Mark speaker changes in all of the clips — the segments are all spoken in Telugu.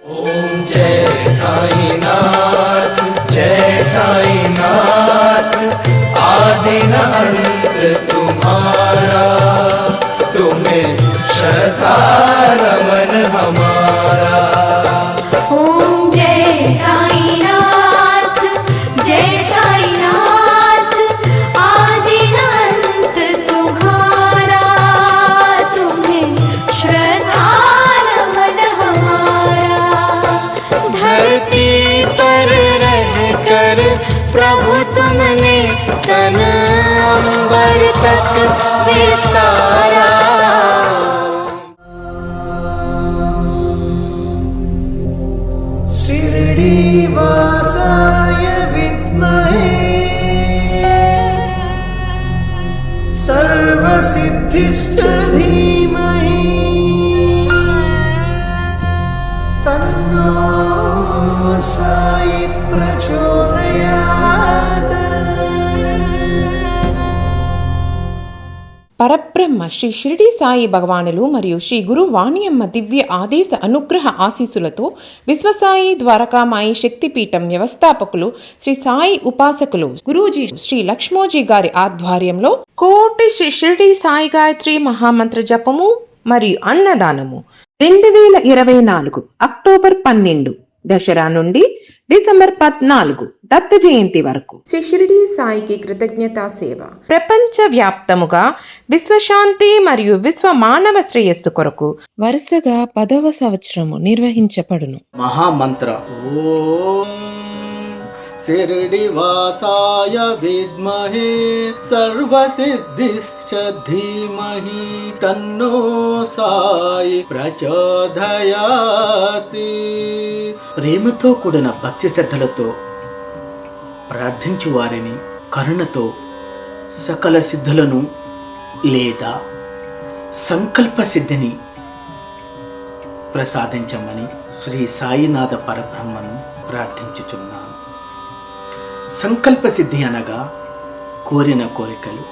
Speaker 1: ओम जय साईनाथ, जय साईनाथ। आदि न अंत तुम्हारा, तुम्हें श्रद्धा नमन हमारा।
Speaker 2: ओम जय साईनाथ, जय साईनाथ। आदि न अंत तुम्हारा, तुम्हें श्रद्धा नमन हमारा।
Speaker 3: धरती पर रहकर प्रभु तुमने तन अंबर तक विस्तारा। शिरडी वासाय विद्महे सर्वसिद्धिश्च धीमहि तन्नो साई प्रचोदयात्।
Speaker 4: పరబ్రహ్మ శ్రీ షిరిడి సాయి భగవానులు మరియు శ్రీ గురు వాణియమ్మ దివ్య ఆదేశ అనుగ్రహ ఆశీస్సులతో విశ్వసాయి ద్వారకామాయి శక్తిపీఠం వ్యవస్థాపకులు శ్రీ సాయి ఉపాసకులు గురూజీ శ్రీ లక్ష్మోజీ గారి ఆధ్వర్యంలో కోటి శ్రీ షిరిడి సాయి గాయత్రి మహామంత్ర జపము మరియు అన్నదానము 2024 అక్టోబర్ 12 దసరా నుండి డిసెంబర్ 14 దత్త జయంతి వరకు శ్రీ షిరిడి సాయికి కృతజ్ఞతా సేవ ప్రపంచ వ్యాప్తముగా విశ్వశాంతి మరియు విశ్వ మానవ శ్రేయస్సు కొరకు వరుసగా 10వ సంవత్సరము నిర్వహించబడును.
Speaker 5: మహామంత్ర ఓం शिरडी वासाय विद्महे सर्वसिद्धिश्च धीमहि तन्नो साई ప్రచోదయాతి. ప్రేమతో కూడిన భక్తి శ్రద్ధలతో ప్రార్థించు వారిని కరుణతో సకల సిద్ధులను లేదా సంకల్ప సిద్ధిని ప్రసాదించమని శ్రీ సాయినాథ పరబ్రహ్మను ప్రార్థించుచున్నాను. సంకల్ప సిద్ధి అనగా కోరిన కోరికలు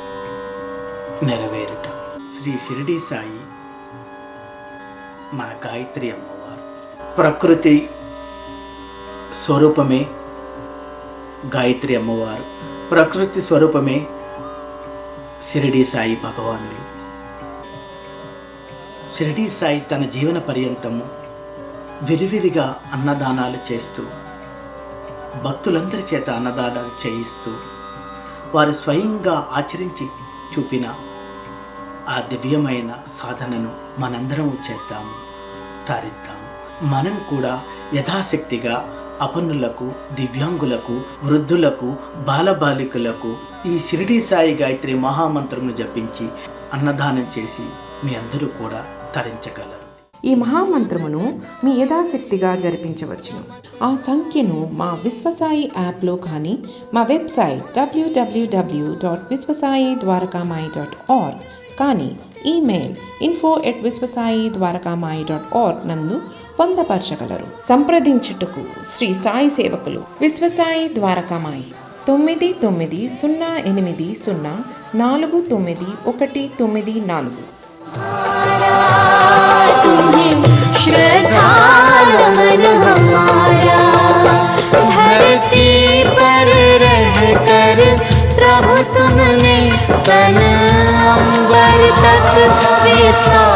Speaker 5: నెరవేరుట. శ్రీ షిరిడి సాయి మన గాయత్రి అమ్మవారు. ప్రకృతి స్వరూపమే గాయత్రి అమ్మవారు, ప్రకృతి స్వరూపమే షిరిడి సాయి భగవానులు. షిరిడి సాయి తన జీవన పర్యంతము విరివిరిగా అన్నదానాలు చేస్తూ భక్తులందరి చేత అన్నదానాలు చేయిస్తూ వారు స్వయంగా ఆచరించి చూపిన ఆ దివ్యమైన సాధనను మనందరం చేద్దాము, తరిద్దాము. మనం కూడా యథాశక్తిగా అపన్నులకు, దివ్యాంగులకు, వృద్ధులకు, బాలబాలికలకు ఈ షిరిడి సాయి గాయత్రి మహామంత్రమును జపించి అన్నదానం చేసి మీ అందరూ కూడా తరించగలరు.
Speaker 4: ఈ మహామంత్రమును మీ యథాశక్తిగా జరిపించవచ్చును. ఆ సంఖ్యను మా విశ్వసాయి యాప్లో కానీ మా వెబ్సైట్ www.visvasayidwarkamai.org కానీ ఈమెయిల్ info@visvasayidwarkamai.org నందు పొందపరచగలరు. సంప్రదించుటకు శ్రీ సాయి సేవకులు విశ్వసాయి ద్వారకామాయి 9900491494.
Speaker 2: तुम्हें श्रद्धा नमन हमारा।
Speaker 3: धरती पर रहकर प्रभु तुमने तन अंबर तक विस्तारा।